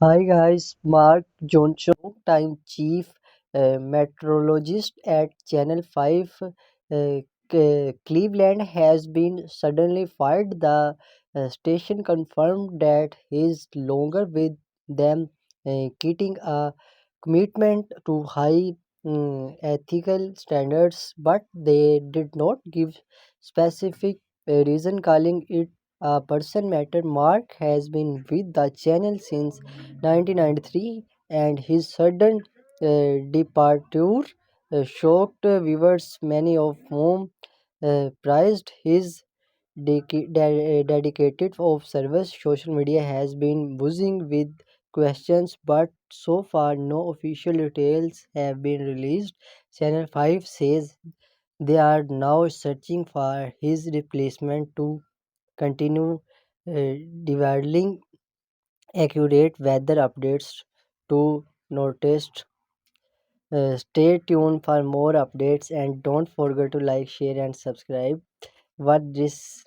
Hi guys, Mark Johnson, time chief meteorologist at Channel 5 Cleveland has been suddenly fired. The station confirmed that he is longer with them, keeping a commitment to high ethical standards, but they did not give specific reason, calling it a person matter. Mark has been with the channel since 1993, and his sudden departure shocked viewers, many of whom prized his dedicated of service. Social media has been buzzing with questions, but so far no official details have been released. Channel 5 says they are now searching for his replacement to continue developing accurate weather updates to notice. Stay tuned for more updates and don't forget to like, share, and subscribe. What this